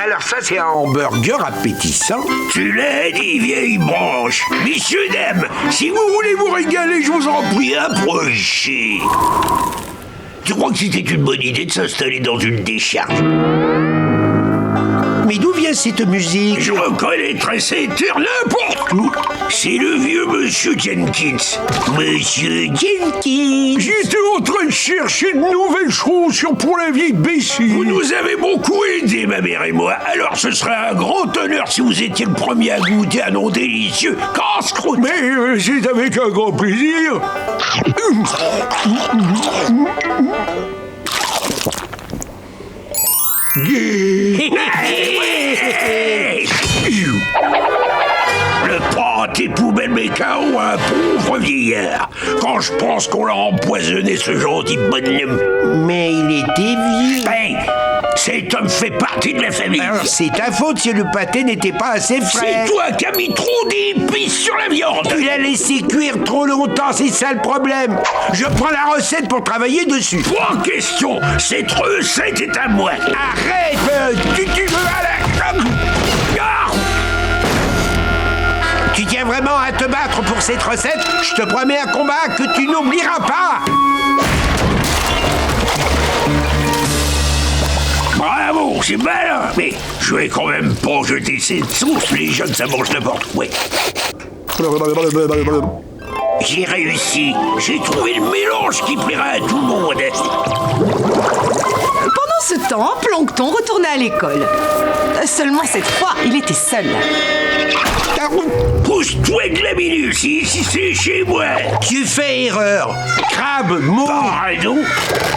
Alors ça, c'est un hamburger appétissant. Tu l'as dit, vieille branche. Messieurs, dames, si vous voulez vous régaler, je vous en prie, approchez. Tu crois que c'était une bonne idée de s'installer dans une décharge? Mais d'où vient cette musique? Je reconnaîtrais cette heure n'importe où. C'est le vieux Monsieur Jenkins. Monsieur Jenkins. J'étais en train de chercher de nouvelles chaussures pour la vieille Bessie. Vous nous avez beaucoup aidés, ma mère et moi. Alors ce serait un grand honneur si vous étiez le premier à goûter un nom délicieux casse-croûte. Mais c'est avec un grand plaisir. Le prend tes poubelles mécao à un pauvre vieillard. Quand je pense qu'on l'a empoisonné, ce gentil bonhomme. Mais il était vieux. Hey, cet homme fait partie de la famille. Alors c'est ta faute si le pâté n'était pas assez frais. C'est toi qui as mis trop d'épices sur la viande. Tu l'as laissé cuire trop longtemps, c'est ça le problème. Je prends la recette pour travailler dessus. Pas question, cette recette est à moi. Arrête, tu veux à la... Tu tiens vraiment à te battre pour cette recette? Je te promets un combat que tu n'oublieras pas. Bravo, c'est malin. Mais je vais quand même pas jeter cette sauce, les jeunes, ça mange n'importe où. Ouais. J'ai réussi. J'ai trouvé le mélange qui plaira à tout le monde. Pendant ce temps, Plancton retourna à l'école. Seulement cette fois, il était seul. Pousse-toi de la minute, ici c'est chez moi. Tu fais erreur. Crabe, mot. Pardon.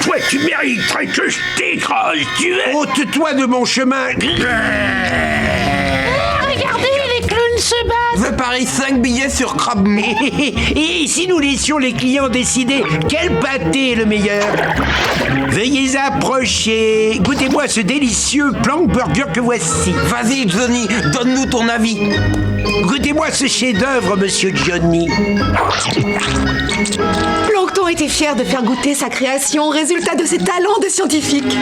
Toi, tu mériterais que je t'écrase, tu es. Ôte-toi de mon chemin. Regardez, les clowns se battent. Je parie 5 billets sur Crabe Mou. Et si nous laissions les clients décider quel pâté est le meilleur? Veuillez approcher. Goûtez-moi ce délicieux plank burger que voici. Vas-y, Johnny, donne-nous ton avis. Goûtez-moi ce chef-d'œuvre, monsieur Johnny. Plancton était fier de faire goûter sa création, résultat de ses talents de scientifique.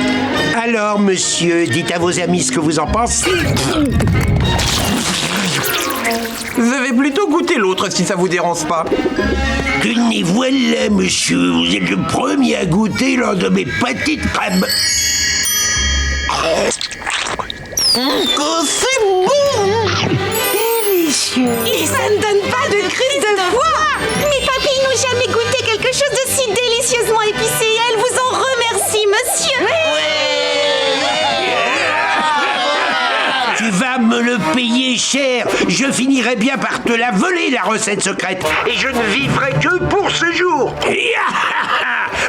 Alors, monsieur, dites à vos amis ce que vous en pensez. Je vais plutôt goûter l'autre si ça vous dérange pas. Tenez, voilà, monsieur, vous êtes le premier à goûter l'un de mes pâtés de crabe. C'est bon. Délicieux. Et ça ne donne pas de crise de foie. Mes papilles n'ont jamais goûté quelque chose de si délicieusement épicé. Elles vous en remercient, monsieur. Tu vas me le payer cher. Je finirai bien par te la voler, la recette secrète. Et je ne vivrai que pour ce jour.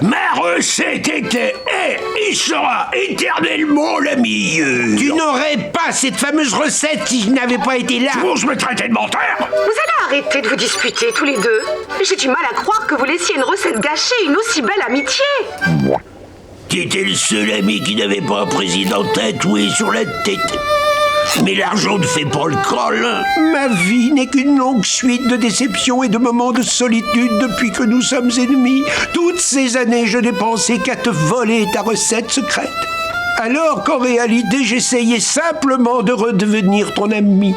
Ma recette était et sera éternellement la meilleure. Tu n'aurais pas cette fameuse recette si je n'avais pas été là. Vous me traitez de menteur? Vous allez arrêter de vous disputer tous les deux. J'ai du mal à croire que vous laissiez une recette gâcher une aussi belle amitié. T'étais le seul ami qui n'avait pas un président tatoué sur la tête. Mais l'argent ne fait pas le câlin. Ma vie n'est qu'une longue suite de déceptions et de moments de solitude depuis que nous sommes ennemis. Toutes ces années, je n'ai pensé qu'à te voler ta recette secrète. Alors qu'en réalité, j'essayais simplement de redevenir ton ami.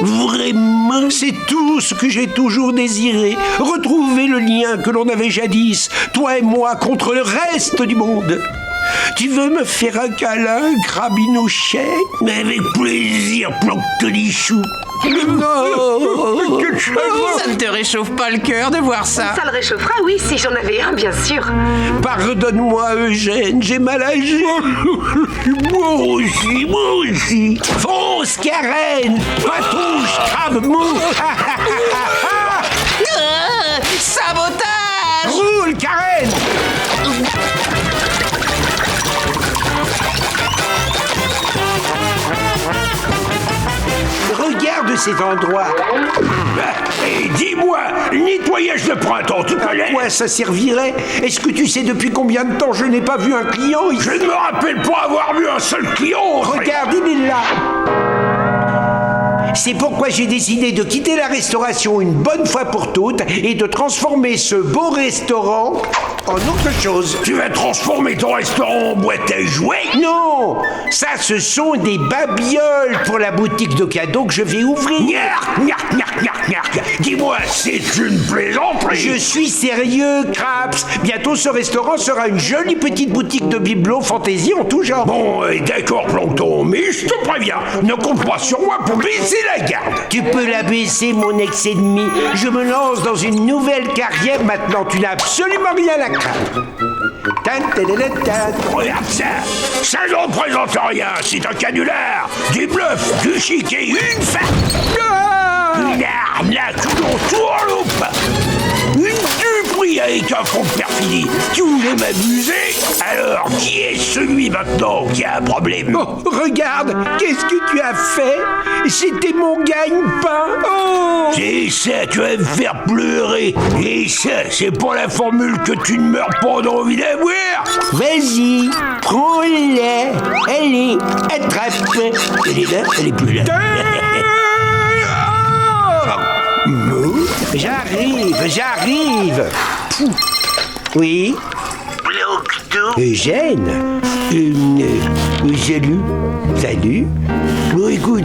Vraiment? C'est tout ce que j'ai toujours désiré. Retrouver le lien que l'on avait jadis, toi et moi, contre le reste du monde. Tu veux me faire un câlin, Crabinouchet? Mais avec plaisir, Planctonichou. Non. Ça ne te réchauffe pas le cœur de voir ça? Ça le réchauffera, oui, si j'en avais un, bien sûr. Pardonne-moi, Eugène, j'ai mal agi. Moi aussi. Fonce, Karen! Patouche, crabe mou! Sabotage! Roule, Karen! Regarde ces endroits. Et dis-moi, nettoyage de printemps, tu À connais? quoi ça servirait? Est-ce que tu sais depuis combien de temps je n'ai pas vu un client ici? Je ne me rappelle pas avoir vu un seul client. Regarde, il est là. C'est pourquoi j'ai décidé de quitter la restauration une bonne fois pour toutes et de transformer ce beau restaurant en autre chose. Tu vas transformer ton restaurant en boîte à jouets? Non, ça ce sont des babioles pour la boutique de cadeaux que je vais ouvrir. Gnark, gnark, gnark, gnark, gnark. Dis-moi, c'est une plaisanterie? Je suis sérieux, Craps. Bientôt ce restaurant sera une jolie petite boutique de bibelots fantaisie en tout genre. Bon, d'accord, Plancton, mais je te préviens, ne compte pas sur moi pour baisser la garde. Tu peux la baisser, mon ex-ennemi. Je me lance dans une nouvelle carrière maintenant. Tu n'as absolument rien à craindre. Regarde ça. Ça ne représente rien. C'est un canular, du bluff, du chiquet, une femme. Une arnaque dont tout en loupe. Une duperie avec un fond de perfidie. Tu voulais m'abuser? Alors, qui est celui maintenant qui a un problème? Oh, regarde, qu'est-ce que tu as fait? C'était mon gagne-pain. Oh! C'est ça, tu vas me faire pleurer. Et ça, c'est pas la formule que tu ne meurs pas d'envie d'avoir. Vas-y, prends-la. Allez, attrape. Elle est là, elle est plus là. J'arrive. Oui? Eugène? Salut. Bon, écoute,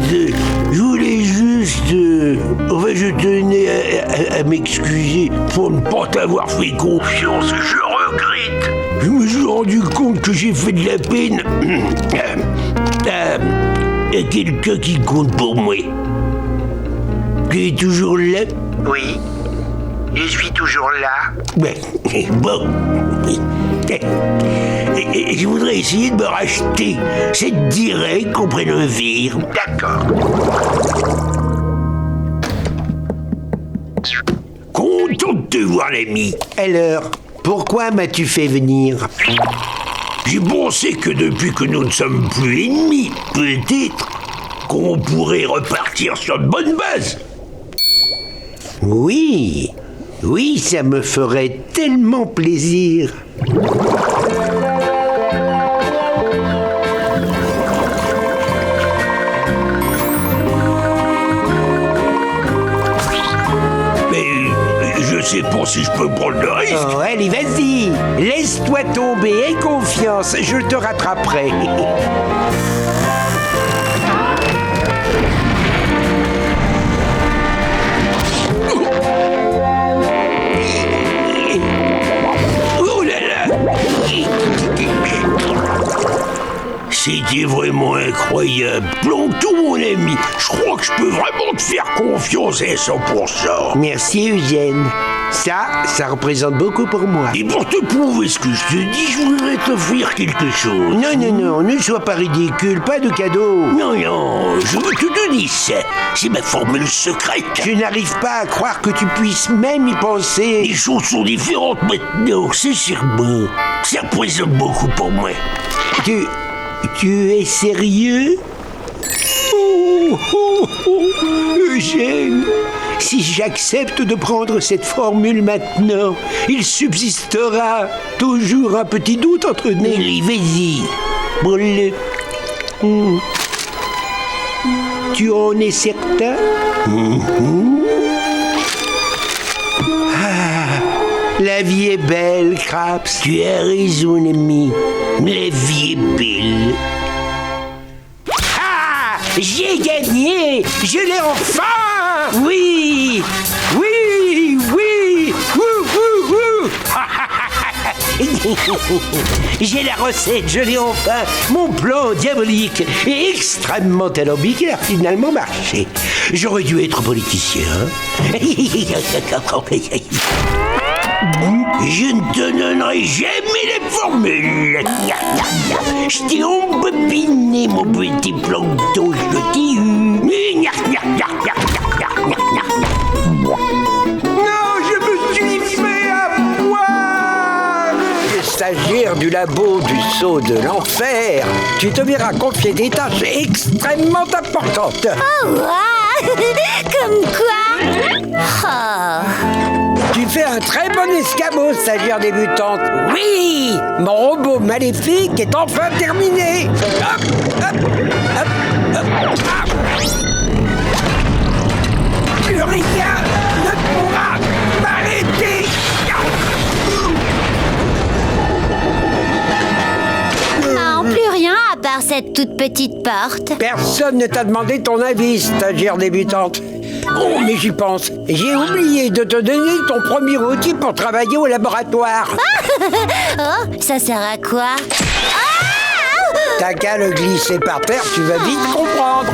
je voulais juste... je tenais à m'excuser pour ne pas t'avoir fait confiance. Je regrette. Je me suis rendu compte que j'ai fait de la peine à quelqu'un qui compte pour moi. Tu es toujours là? Oui, je suis toujours là. Bon. Et je voudrais essayer de me racheter. Ça te dirait qu'on prenne un verre? D'accord. Content de te voir, l'ami. Alors, pourquoi m'as-tu fait venir? J'ai pensé que depuis que nous ne sommes plus ennemis, peut-être qu'on pourrait repartir sur de bonnes bases. Oui, ça me ferait tellement plaisir. Mais je sais pas si je peux prendre le risque. Oh, allez, vas-y, laisse-toi tomber, aie confiance, je te rattraperai. Oh là là! C'était vraiment incroyable. Plancton, mon ami, je crois que je peux vraiment te faire confiance à 100%. Merci, Eugène. Ça représente beaucoup pour moi. Et pour te prouver ce que je te dis, je voudrais t'offrir quelque chose. Non, ne sois pas ridicule, pas de cadeau. Non, je veux que tu te dises ça. C'est ma formule secrète. Je n'arrive pas à croire que tu puisses même y penser. Les choses sont différentes maintenant, c'est sûrement. Ça représente beaucoup pour moi. Tu es sérieux? Eugène, si j'accepte de prendre cette formule maintenant, il subsistera toujours un petit doute entre nous. Allez, vas-y. Brûle. Tu en es certain? La vie est belle, Craps. Tu as raison, ami. La vie est belle. Ah! J'ai gagné! Je l'ai enfin! Oui! Oui! Oui! J'ai la recette, je l'ai enfin! Mon plan diabolique et extrêmement alambique a finalement marché. J'aurais dû être politicien. Je ne te donnerai jamais les formules. Je t'ai embobiné, mon petit Plancton, je t'ai eu. Non, je me suis fait avoir! Stagiaire du labo du sceau de l'enfer, tu te verras confier des tâches extrêmement importantes. Oh, wow. Comme quoi? Oh. Tu fais un très bon escabeau, stagiaire débutante. Oui! Mon robot maléfique est enfin terminé. Hop, hop, hop, hop, hop. toute petite porte? Personne ne t'a demandé ton avis, stagiaire débutante. Oh, mais j'y pense. J'ai oublié de te donner ton premier outil pour travailler au laboratoire. Oh, ça sert à quoi? T'as qu'à le glisser par terre, tu vas vite comprendre.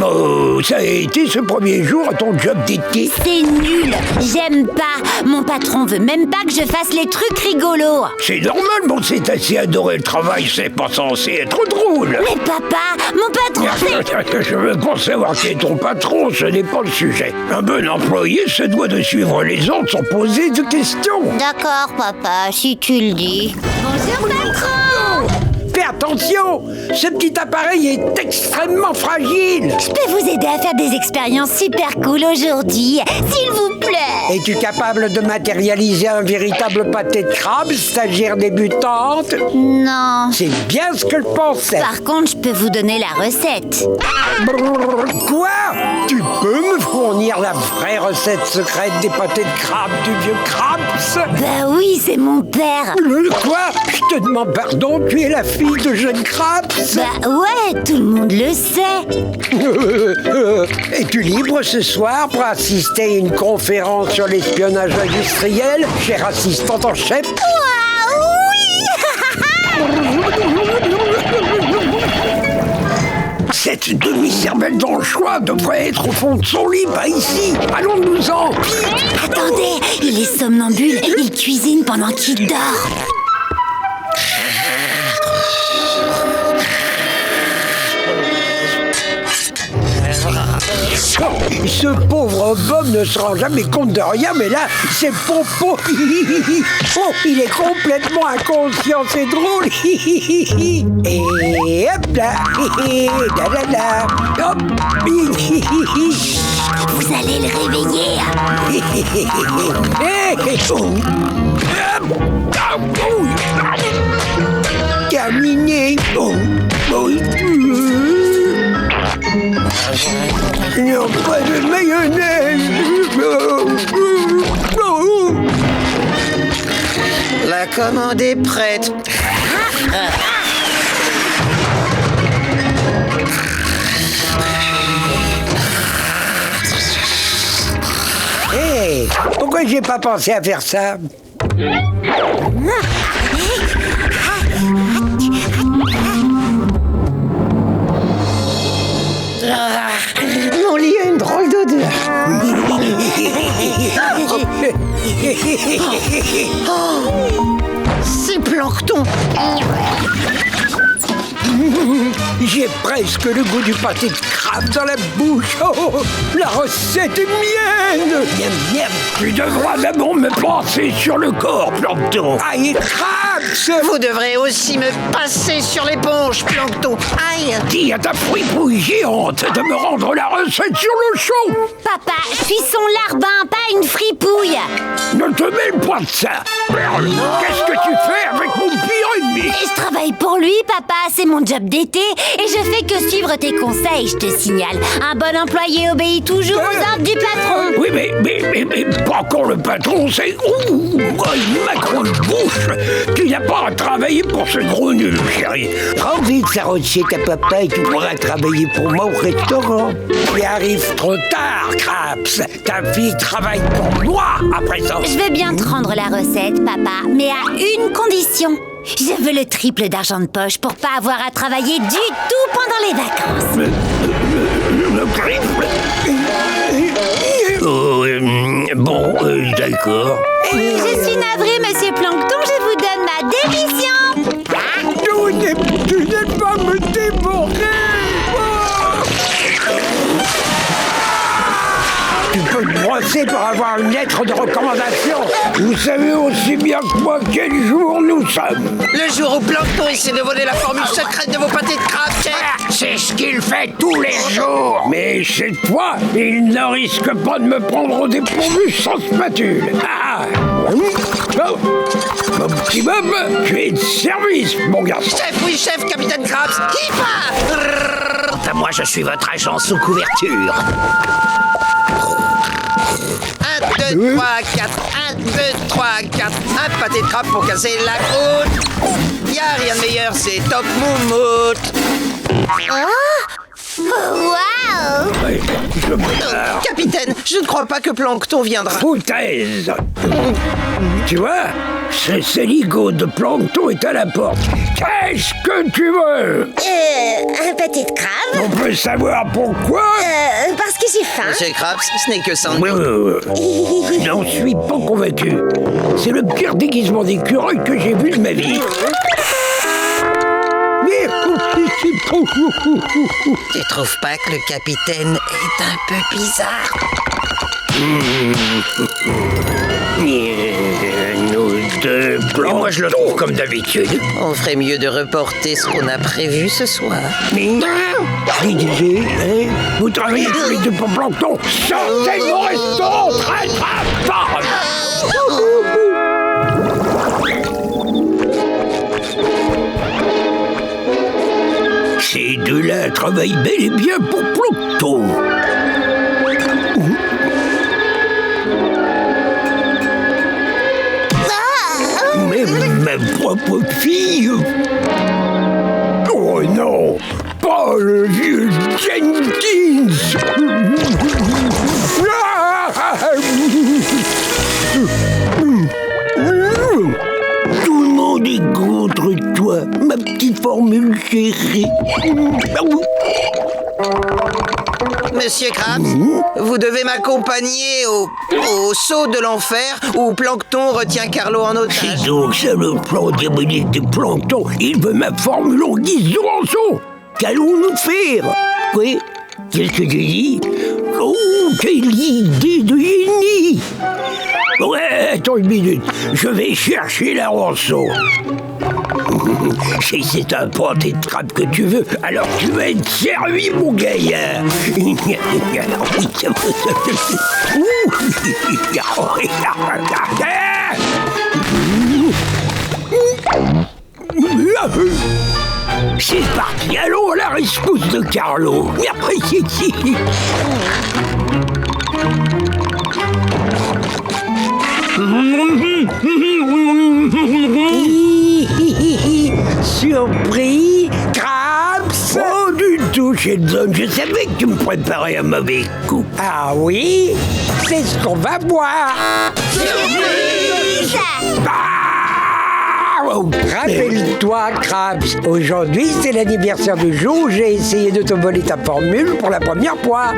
Oh, ça a été ce premier jour à ton job d'été. C'est nul, j'aime pas. Mon patron veut même pas que je fasse les trucs rigolos. C'est normal, mon cétacé adorer le travail, c'est pas censé être drôle. Mais papa, mon patron c'est... Je veux pas savoir qui est ton patron, ce n'est pas le sujet. Un bon employé se doit de suivre les ordres sans poser de questions. D'accord papa, si tu le dis. Bonjour patron. Fais attention, ce petit appareil est extrêmement fragile. Je peux vous aider à faire des expériences super cool aujourd'hui, s'il vous plaît. Es-tu capable de matérialiser un véritable pâté de crabe, stagiaire débutante? Non. C'est bien ce que je pensais. Par contre, je peux vous donner la recette. Quoi? Tu peux me fournir la vraie recette secrète des pâtés de crabe du vieux Krabs? Bah oui, c'est mon père. Quoi? Je te demande pardon, tu es la fille de jeune Krabs? Bah ouais, tout le monde le sait. Es-tu libre ce soir pour assister à une conférence sur l'espionnage industriel, chère assistante en chef? Cette demi-cervelle d'anchois devrait être au fond de son lit, pas ici. Allons-nous-en, vite. Attendez, il est somnambule, il cuisine pendant qu'il dort. Ce pauvre Bob ne se rend jamais compte de rien, mais là, c'est Popo. Oh, il est complètement inconscient, c'est drôle. Et hop là, là là là, hop. Vous allez le réveiller. Terminé. Non, pas de mayonnaise. La commande est prête. Hé, pourquoi j'ai pas pensé à faire ça? Mon lit a une drôle d'odeur. C'est Plancton. J'ai presque le goût du pâté de crabe dans la bouche. Oh, la recette est mienne. Miam, miam. Tu devras d'abord me passer sur le corps, Plancton. Aïe, Krabs. Vous devrez aussi me passer sur l'éponge, Plancton. Aïe. Dis à ta fripouille géante de me rendre la recette sur le chaud. Papa, je suis son larbin, pas une fripouille. Ne te mêle pas de ça. Perle, qu'est-ce que tu fais avec mon pire ennemi? Je travaille pour lui, papa, c'est mon job d'été et je fais que suivre tes conseils, je te signale. Un bon employé obéit toujours aux ordres du patron. Oui, mais pas quand le patron, c'est... Ouh, une macro de bouche. Tu n'as pas à travailler pour ce gros nul, chérie. Rends vite sa recette à papa et tu pourras travailler pour moi au restaurant. Tu arrives trop tard, Krabs. Ta fille travaille pour moi à présent. Je vais bien te rendre la recette, papa, mais à une condition. Je veux le triple d'argent de poche pour pas avoir à travailler du tout pendant les vacances. Le triple? Oh, bon, d'accord. Je suis navrée, monsieur Plancton, je vous donne ma démission. Tu n'es pas me dévorer. Tu peux te brosser pour avoir une lettre de recommandation. Vous savez aussi bien que moi quel jour nous sommes. Le jour où Plancton essaie de voler la formule secrète de vos pâtés de crabe, chef. C'est ce qu'il fait tous les jours. Mais cette fois, il ne risque pas de me prendre au dépourvu sans spatule. Ah. Oh. Mon petit Bob, tu es de service, mon garçon. Chef, oui, chef, capitaine Krabs. Hi-pa. Moi, je suis votre agent sous couverture. 2, 3, 4. 1, 2, 3, 4. Un pâté de crabe pour casser la croûte. Y'a rien de meilleur, c'est Top Moumoute. Waouh! Capitaine, je ne crois pas que Plancton viendra. Foutaise! Tu vois, ce saligo de Plancton est à la porte. Qu'est-ce que tu veux? Un pâté de crabe? On peut savoir pourquoi? Parce que j'ai faim. Monsieur Krabs, ce n'est que Sandy. Je n'en suis pas convaincu. C'est le pire déguisement d'écureuil que j'ai vu de ma vie. Tu trouves pas que le capitaine est un peu bizarre? Nous deux plans. Moi, je le trouve comme d'habitude. On ferait mieux de reporter ce qu'on a prévu ce soir. Mais je disais, hein, vous travaillez tous les deux pour Plancton. Sortez de mon restaurant très très fort. Ces deux-là travaillent bel et bien pour Plancton. Mais ma propre fille. Oh non, pas le vieux Jenkins. Tout le monde est contre toi, ma petite formule chérie. Monsieur Krabs, vous devez m'accompagner au saut de l'enfer où Plancton retient Carlo en otage. C'est donc ça le plan diabolique de Plancton. Il veut ma formule en guise de rançon. Qu'allons-nous faire? Oui, qu'est-ce que tu dis? Oh, quelle idée de génie! Ouais, attends une minute, je vais chercher la rançon. Si c'est un pâté de crabe que tu veux, alors tu vas être servi, mon gaillard. C'est parti, allons à la rescousse de Carlo. Merci. Surpris, Krabs? Oh, du tout, Sheldon. Je savais que tu me préparais un mauvais coup. Ah oui? C'est ce qu'on va boire. Surprise! Rappelle-toi, Krabs, aujourd'hui c'est l'anniversaire du jour où j'ai essayé de te voler ta formule pour la première fois.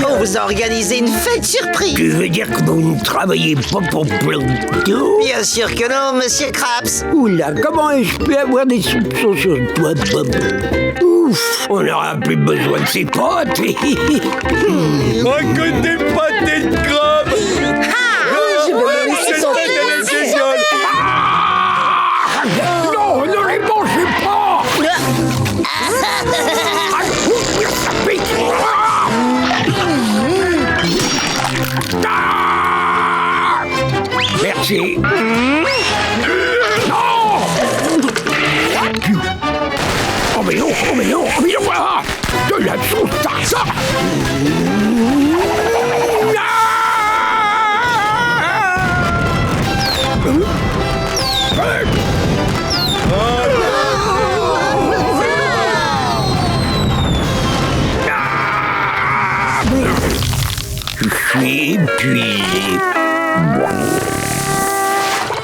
On vous a organisé une fête surprise. Tu veux dire que vous ne travaillez pas pour Plancton? Bien sûr que non, monsieur Krabs. Oula, comment ai-je pu avoir des soupçons sur toi, Bob? Ouf, on n'aura plus besoin de ses potes. Racontez pas tes crabes. Non, ne les mangez pas. Merci. Non. Oh mais non, ah, de la sauce tartare. Je suis épuisé.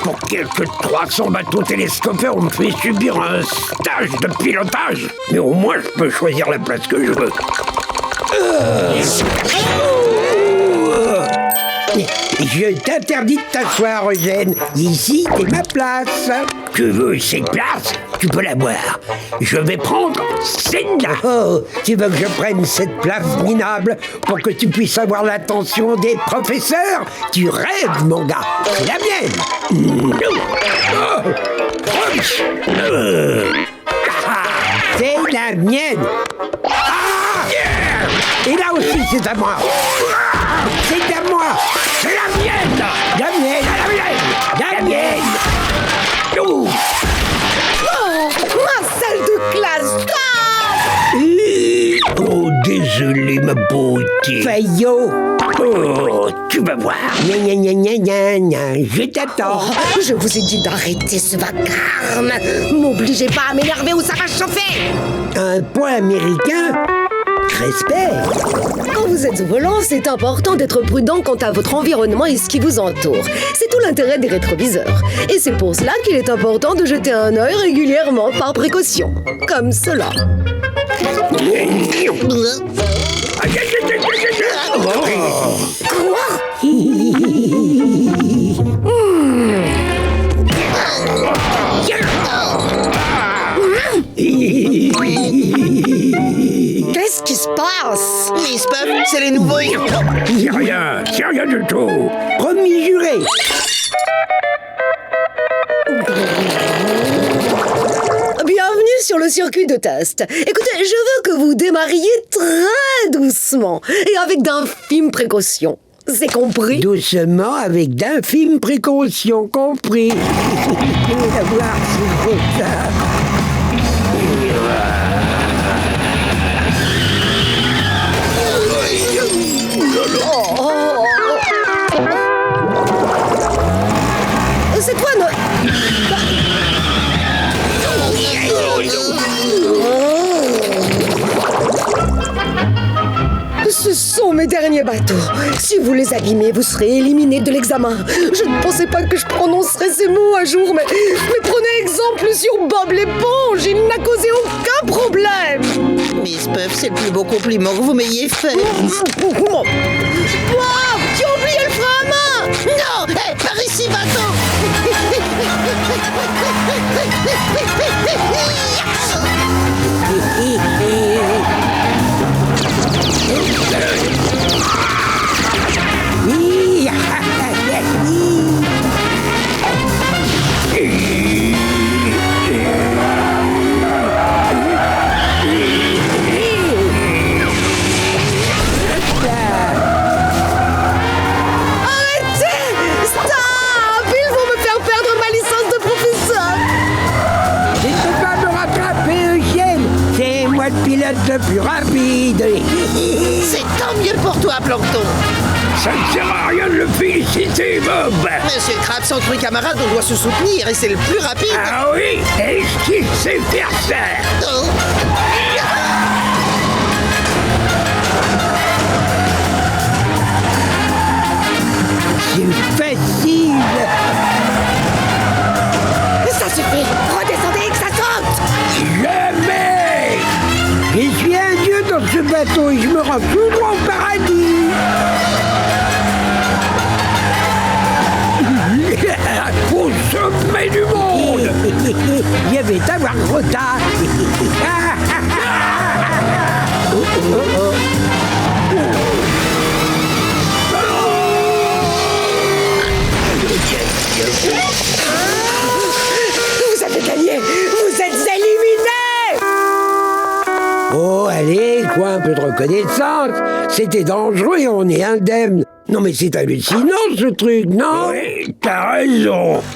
Pour quelques 300 bateaux télescopés, on me fait subir un stage de pilotage. Mais au moins, je peux choisir la place que je veux. Je t'interdis de t'asseoir, Eugène. Ici, c'est ma place. Tu veux cette place? Tu peux la boire. Je vais prendre celle-là. Oh, tu veux que je prenne cette place minable pour que tu puisses avoir l'attention des professeurs? Tu rêves, mon gars. C'est la mienne. C'est la mienne. Et là aussi, c'est à moi. C'est à moi. C'est la mienne. La mienne. La mienne. Oh. Ma salle de classe. Oh, désolé. désolé, ma beauté. Fayot. Oh, tu vas voir. Gna gna gna gna gna gna. Je t'attends. Je vous ai dit d'arrêter ce vacarme. M'obligez pas à m'énerver ou ça va chauffer. Un point américain. Respect. Quand vous êtes au volant, c'est important d'être prudent quant à votre environnement et ce qui vous entoure. C'est tout l'intérêt des rétroviseurs. Et c'est pour cela qu'il est important de jeter un œil régulièrement par précaution. Comme cela. Qu'est-ce qui se passe? Miss Puff, c'est les nouveaux. C'est rien du tout. Promis juré. Bienvenue sur le circuit de test. Écoutez, je veux que vous démarriez très doucement et avec d'infimes précautions. C'est compris? Doucement, avec d'infimes précautions, compris. À voir si c'est ça. C'est toi, non? Ce sont mes derniers bateaux. Si vous les abîmez, vous serez éliminé de l'examen. Je ne pensais pas que je prononcerais ces mots un jour, mais prenez exemple sur Bob l'éponge. Il n'a causé aucun problème. Miss Puff, c'est le plus beau compliment que vous m'ayez fait. Bob, tu as oublié le frein à main. Non, hey, par ici, bateau. Pilote le plus rapide. C'est tant mieux pour toi, Plancton. Ça ne sert à rien de le féliciter, Bob. Monsieur Krabs, entre camarades, on doit se soutenir et c'est le plus rapide. Ah oui, est-ce qu'il sait faire ça? Oh. C'est facile. Ça suffit. Redescendez et que ça saute. Jamais. Je suis un dieu dans ce bateau et je me rends tout droit au paradis. Au sommet du monde. Je vais t'avoir gros tas. Vous avez gagné. Vous êtes éliminés. Oh, allez, quoi, un peu de reconnaissance. C'était dangereux et on est indemne. Non, mais c'est hallucinant, ce truc, non? Oui, t'as raison.